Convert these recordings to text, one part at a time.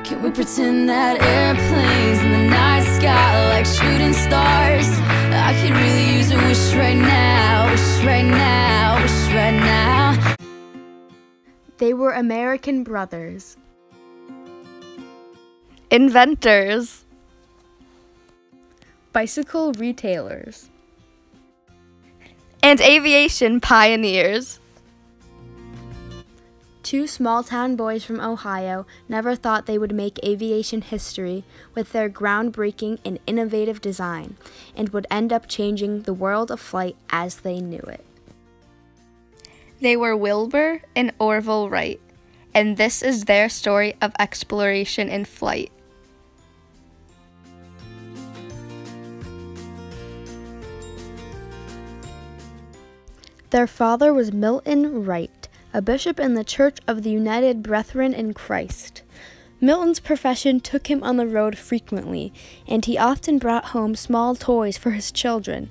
Can we pretend that airplanes in the night sky like shooting stars? I could really use a wish right now, wish right now, wish right now. They were American brothers. Inventors. Bicycle retailers. And aviation pioneers. Two small-town boys from Ohio never thought they would make aviation history with their groundbreaking and innovative design, and would end up changing the world of flight as they knew it. They were Wilbur and Orville Wright, and this is their story of exploration in flight. Their father was Milton Wright, a bishop in the Church of the United Brethren in Christ. Milton's profession took him on the road frequently, and he often brought home small toys for his children.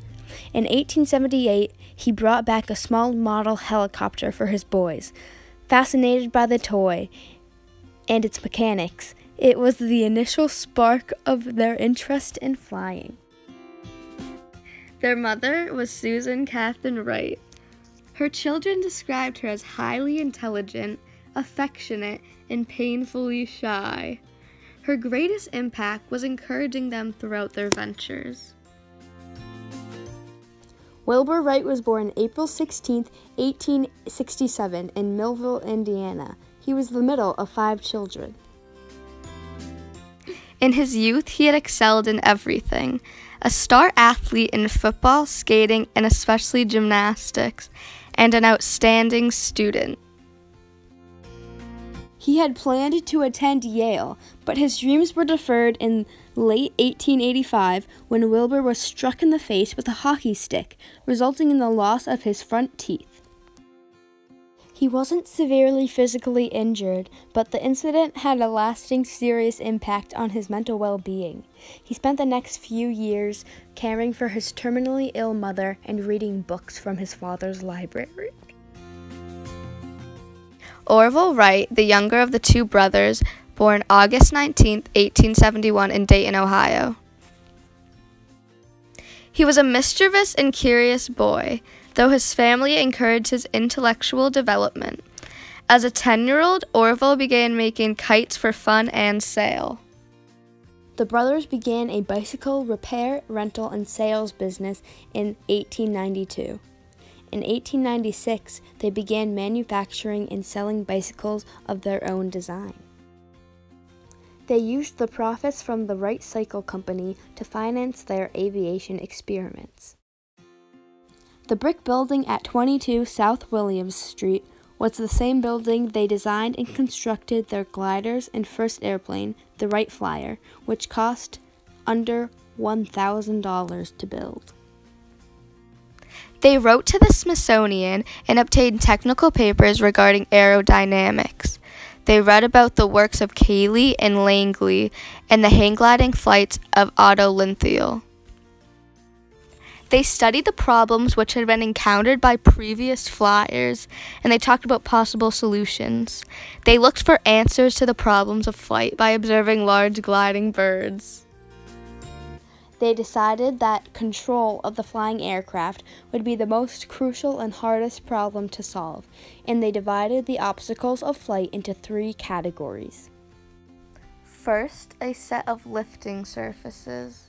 In 1878, he brought back a small model helicopter for his boys. Fascinated by the toy and its mechanics, it was the initial spark of their interest in flying. Their mother was Susan Catherine Wright. Her children described her as highly intelligent, affectionate, and painfully shy. Her greatest impact was encouraging them throughout their ventures. Wilbur Wright was born April 16, 1867, in Millville, Indiana. He was the middle of 5 children. In his youth, he had excelled in everything. A star athlete in football, skating, and especially gymnastics, and an outstanding student. He had planned to attend Yale, but his dreams were deferred in late 1885 when Wilbur was struck in the face with a hockey stick, resulting in the loss of his front teeth. He wasn't severely physically injured, but the incident had a lasting serious impact on his mental well-being. He spent the next few years caring for his terminally ill mother and reading books from his father's library. Orville Wright, the younger of the two brothers, born August 19, 1871 in Dayton, Ohio. He was a mischievous and curious boy, though his family encouraged his intellectual development. As a 10-year-old, Orville began making kites for fun and sale. The brothers began a bicycle repair, rental, and sales business in 1892. In 1896, they began manufacturing and selling bicycles of their own design. They used the profits from the Wright Cycle Company to finance their aviation experiments. The brick building at 22 South Williams Street was the same building they designed and constructed their gliders and first airplane, the Wright Flyer, which cost under $1,000 to build. They wrote to the Smithsonian and obtained technical papers regarding aerodynamics. They read about the works of Cayley and Langley and the hang-gliding flights of Otto Linthiel. They studied the problems which had been encountered by previous flyers, and they talked about possible solutions. They looked for answers to the problems of flight by observing large gliding birds. They decided that control of the flying aircraft would be the most crucial and hardest problem to solve, and they divided the obstacles of flight into 3 categories. First, a set of lifting surfaces.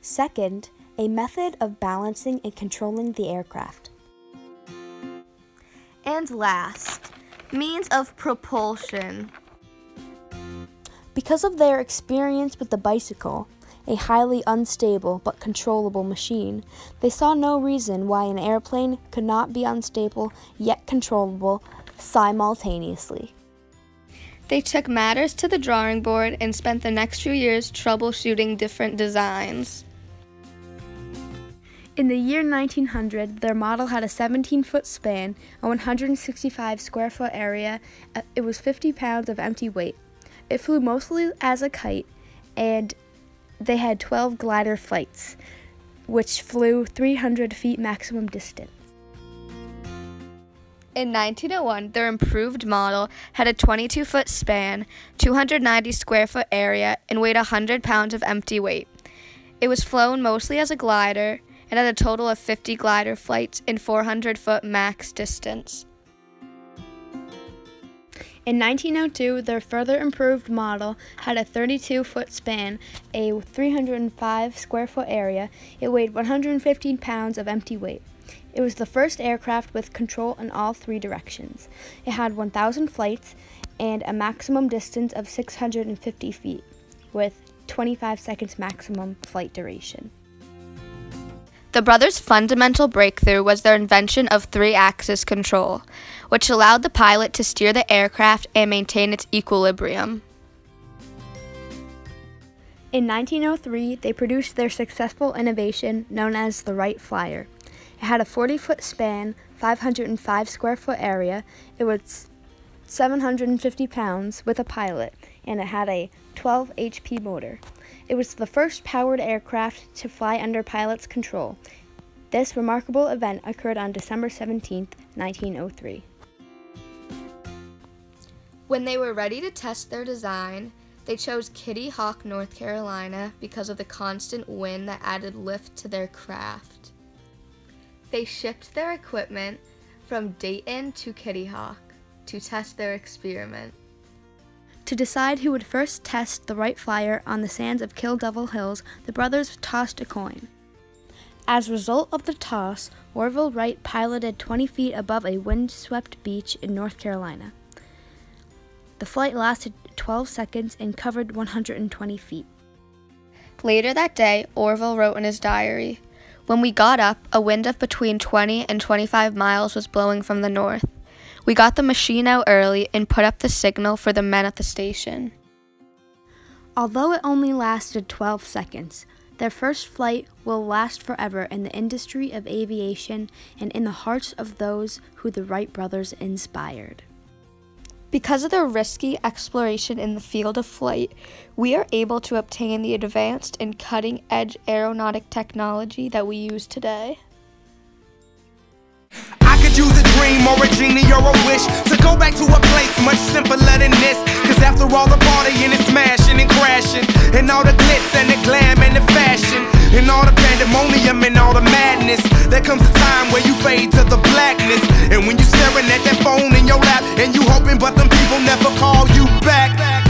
Second, a method of balancing and controlling the aircraft. And last, means of propulsion. Because of their experience with the bicycle, a highly unstable but controllable machine, they saw no reason why an airplane could not be unstable yet controllable simultaneously. They took matters to the drawing board and spent the next few years troubleshooting different designs. In the year 1900, their model had a 17-foot span, a 165 square foot area. It was 50 pounds of empty weight. It flew mostly as a kite, and they had 12 glider flights, which flew 300 feet maximum distance. In 1901, their improved model had a 22-foot span, 290 square foot area, and weighed 100 pounds of empty weight. It was flown mostly as a glider and had a total of 50 glider flights in 400-foot max distance. In 1902, their further improved model had a 32-foot span, a 305 square foot area. It weighed 115 pounds of empty weight. It was the first aircraft with control in all three directions. It had 1,000 flights and a maximum distance of 650 feet, with 25 seconds maximum flight duration. The brothers' fundamental breakthrough was their invention of three-axis control, which allowed the pilot to steer the aircraft and maintain its equilibrium. In 1903, they produced their successful innovation known as the Wright Flyer. It had a 40-foot span, 505 square foot area. It was 750 pounds with a pilot, and it had a 12 HP motor. It was the first powered aircraft to fly under pilot's control. This remarkable event occurred on December 17, 1903. When they were ready to test their design, they chose Kitty Hawk, North Carolina because of the constant wind that added lift to their craft. They shipped their equipment from Dayton to Kitty Hawk to test their experiment. To decide who would first test the Wright Flyer on the sands of Kill Devil Hills, the brothers tossed a coin. As a result of the toss, Orville Wright piloted 20 feet above a windswept beach in North Carolina. The flight lasted 12 seconds and covered 120 feet. Later that day, Orville wrote in his diary, "When we got up, a wind of between 20 and 25 miles was blowing from the north. We got the machine out early and put up the signal for the men at the station." Although it only lasted 12 seconds, their first flight will last forever in the industry of aviation and in the hearts of those who the Wright brothers inspired. Because of their risky exploration in the field of flight, we are able to obtain the advanced and cutting-edge aeronautic technology that we use today. I could use a dream or a genie or a wish to go back to a place much simpler than this. Cause after all the partying and smashing and crashing, and all the glitz and the glam and the fashion, and all the pandemonium and all the madness, there comes a time where you fade to the blackness. And when you staring at that phone in your lap and you hoping but them people never call